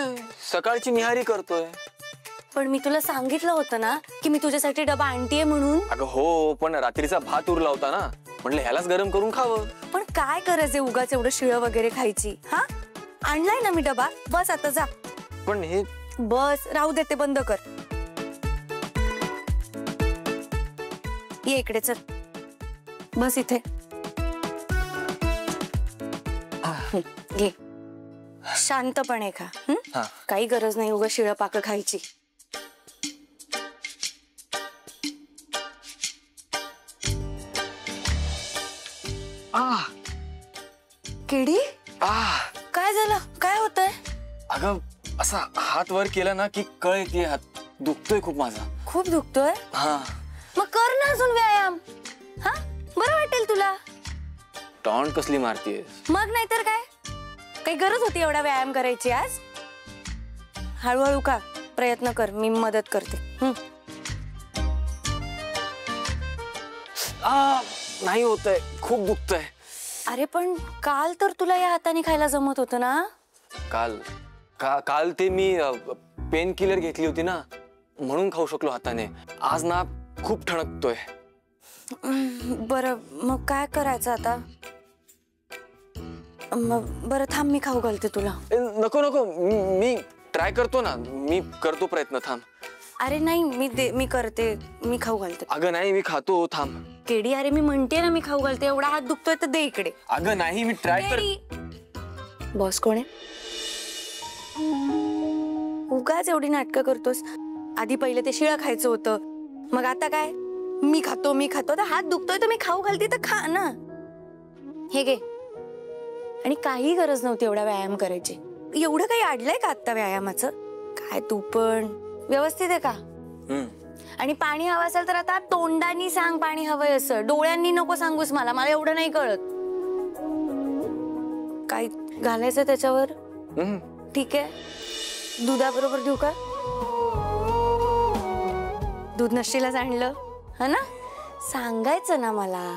काय सकाळची निहारी करतोय. पण मी तुला सांगितलं होतं ना की मी तुझ्यासाठी डबा आणतीये म्हणून. अगं हो, पण रात्रीचा भात उरला होता ना, म्हटलं ह्यालाच गरम करून खावं. पण काय गरज आहे उगाच एवढं शिळं वगैरे खायची? हा, आणलाय ना मी डबा, बस आता जा. पण हे बस राहू दे, ते बंद कर. ये इकडे, चल बस इथे. घे, शांतपणे खा. काही गरज नाही उगा शिळं पाक खायची. केडी, काय झालं? काय होतंय? अगं असा हात वर केला ना की कळ येते, हात दुखतोय खूप माझा. खूप दुखतोय? हा. मग कर ना अजून व्यायाम. हा, बरं वाटेल तुला. टॉन्ट कसली मारतीये? मग नाहीतर काय, काही गरज होती एवढा व्यायाम करायची आज? हळूहळू का, प्रयत्न कर, मी मदत करते. नाही होतंय, खूप दुखतंय. अरे पण काल तर तुला या हाताने खायला जमत होतं ना? काल ते मी पेन किलर घेतली होती ना, म्हणून खाऊ शकलो हाताने. आज ना खूप ठणकतोय. बरं, मग काय करायचं आता? बरं थांब, मी खाऊ घालते तुला. नको नको, मी ट्राय करतो ना, मी करतो प्रयत्न. थांब. अरे नाही, मी करते, मी खाऊ घालते. अगं नाही, मी खातो, थांब. केडी, अरे मी म्हणते ना मी खाऊ घालते. एवढा हात दुखतोय तर दे इकडे. अगं नाही, मी ट्राय कर. बॉस कोण आहे? उगाच एवढी नाटकं करतोस. आधी पहिले ते शिळं खायचं होतं, मग आता काय मी खातो. तर हात दुखतोय तर मी खाऊ घालते, तर खा ना. हे घे. आणि काही गरज नव्हती एवढा व्यायाम करायची. एवढं काही अडलंय का आता व्यायामाचं? काय तू पण व्यवस्थित आहे का? आणि पाणी हवं असेल तर आता तोंडानी सांग पाणी हवंय असं, डोळ्यांनी नको सांगूस. मला एवढं नाही कळत. काय घालायचं त्याच्यावर? ठीक आहे, दुधाबरोबर देऊ का? दूध नसशीलच आणलं हा ना? सांगायचं ना मला.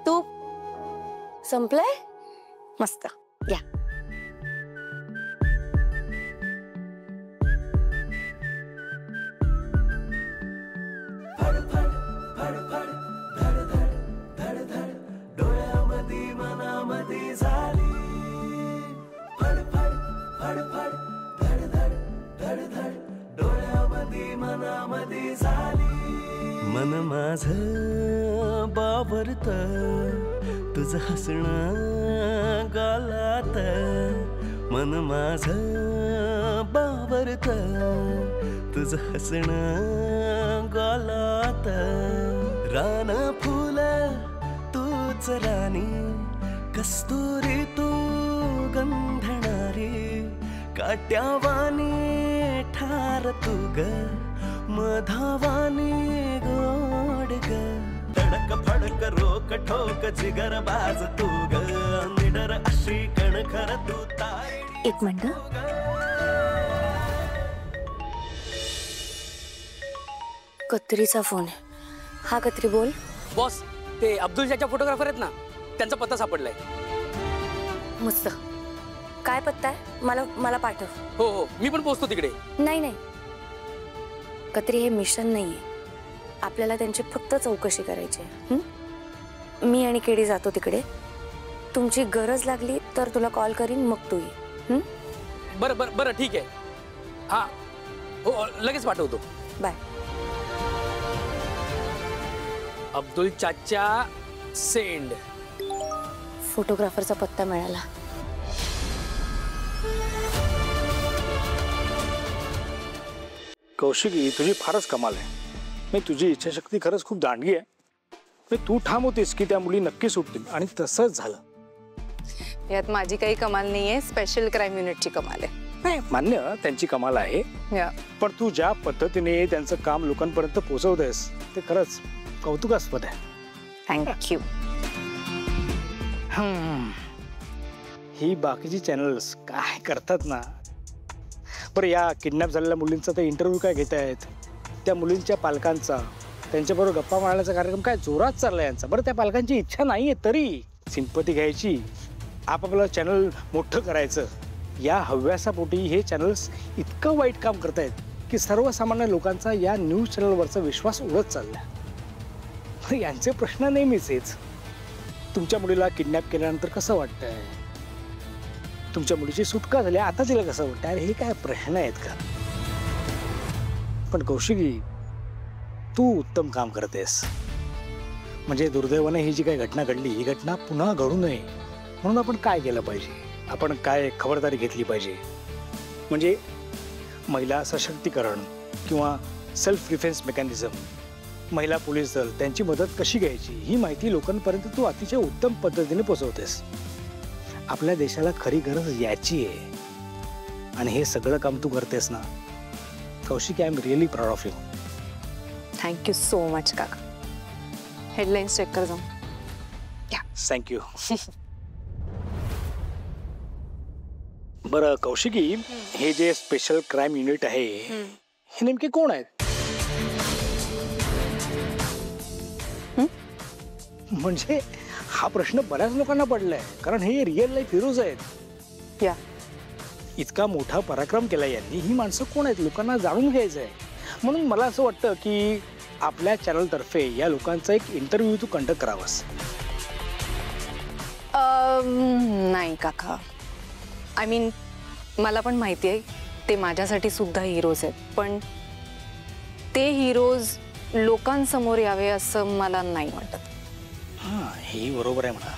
तूप संपलंय? मस्त, घ्या. मन माझं बावरत तुझं हसणं गालात. मन माझं बावरत तुझं हसणं गालात. रान फुल तूच राणी, कस्तुरी तू गंधणारी. काट्यावानी ठार तू ग, मधावानी गोड ग. धडक फडक रोक ठोक जिगर बाज तू ग, निडर अशी कणखर तू तारी. एक मिनिट. कत्रीचा फोन आहे. हा कत्री, बोल. बॉस, ते अब्दुलच्या फोटोग्राफर आहेत ना, त्यांचा पत्ता सापडलाय. मस्त. काय पत्ता आहे? मला पाठव. हो हो, मी पण पोहोचतो तिकडे. नाही, कत्री, हे मिशन नाहीये. आपल्याला त्यांची फक्त चौकशी करायची आहे. मी आणि केडी जातो तिकडे. तुमची गरज लागली तर तुला कॉल करीन, मग तू ये. बरं बरं बरं, ठीक आहे. हा हो, लगेच पाठवतो. बाय. अब्दुल चाचा सेंड. फोटोग्राफरचा पत्ता मिळाला. कौशिकी, तुझी फारच कमाल आहे. मी तुझी इच्छाशक्ती खरंच खूप दांडगी आहे. तू ठाम होतीस की त्या मुली नक्की सुटतील, आणि तसंच झालं. यात माझी काही कमाल नाहीये, स्पेशल क्राईम युनिटची कमाल आहे. नाही, मान्य, त्यांची कमाल आहे. पण तू ज्या पद्धतीने त्यांचं काम लोकांपर्यंत पोहोचवतेस ते खरंच कौतुकास्पद आहे. थँक्यू. ही बाकीची चॅनल्स काय करतात ना. बरं, या किडनॅप झालेल्या मुलींचा ते इंटरव्ह्यू काय घेत आहेत, त्या मुलींच्या पालकांचा, त्यांच्याबरोबर गप्पा मारण्याचा कार्यक्रम काय जोरात चालला यांचा. बरं, त्या पालकांची इच्छा नाहीये तरी सिंपती घ्यायची, आपापलं चॅनल मोठं करायचं. या हव्यासापोटी हे चॅनल्स इतकं वाईट काम करतायत की सर्वसामान्य लोकांचा या न्यूज चॅनलवरचा विश्वास उडत चाललाय. यांचे प्रश्न नेहमीच हेच. तुमच्या मुलीला किडनॅप केल्यानंतर कसं वाटतंय, तुमच्या मुलीची सुटका झाली आता तिला कसं वाटतं, अरे हे काय प्रश्न आहेत का? पण कौशिकी, तू उत्तम काम करतेस. म्हणजे दुर्दैवाने ही जी काही घटना घडली ही घटना पुन्हा घडू नये म्हणून आपण काय केलं पाहिजे, आपण काय खबरदारी घेतली पाहिजे, म्हणजे महिला सशक्तीकरण किंवा सेल्फ डिफेन्स मेकॅनिझम, महिला पोलीस दल त्यांची मदत कशी घ्यायची ही माहिती लोकांपर्यंत तू अतिशय उत्तम पद्धतीने पोहोचवतेस. आपल्या देशाला खरी गरज याची आहे आणि हे सगळं काम तू करतेस ना Kaushiki. I am really proud of you. Thank you so much काका. हेडलाईन्स चेक कर जाऊन. थँक्यू. बरं कौशिकी, हे जे स्पेशल क्राईम युनिट आहे हे नेमके कोण आहेत? म्हणजे हा प्रश्न बऱ्याच लोकांना पडलाय कारण हे रिअल लाईफ हिरोज आहेत. या इतका मोठा पराक्रम केला यांनी. ही माणसं कोण आहेत लोकांना जाणून घ्यायचं आहे. म्हणून मला असं वाटतं की आपल्या चॅनल तर्फे या लोकांचा एक इंटरव्ह्यू तू कंडक्ट करावास. नाही काका, आय मीन मला पण माहिती आहे ते माझ्यासाठी सुद्धा हिरोज आहेत, पण ते हिरोज लोकांसमोर यावे असं मला नाही वाटत. हां, हे बरोबर आहे म्हणा.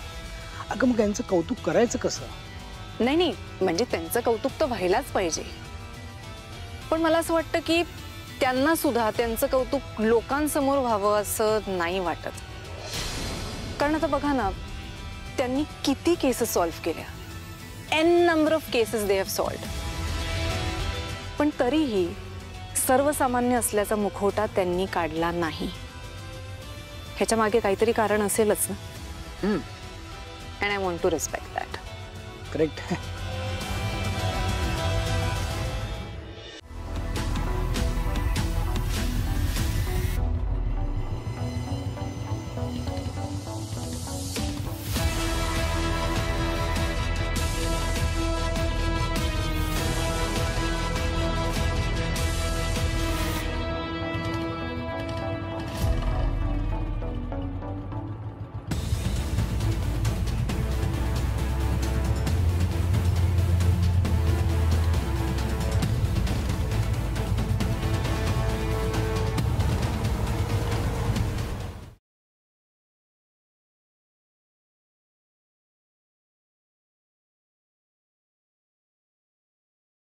अगं मग यांचं कौतुक करायचं कसं? नाही, म्हणजे त्यांचं कौतुक तर व्हायलाच पाहिजे, पण मला असं वाटतं की त्यांना सुद्धा त्यांचं कौतुक लोकांसमोर व्हावं असं नाही वाटत. कारण आता बघा ना, त्यांनी किती केसेस सॉल्व्ह केल्या, N number of cases they have solved, पण तरीही सर्वसामान्य असल्याचा मुखवटा त्यांनी काढला नाही. ह्याच्या मागे काहीतरी कारण असेलच ना. And I want to respect that. Correct.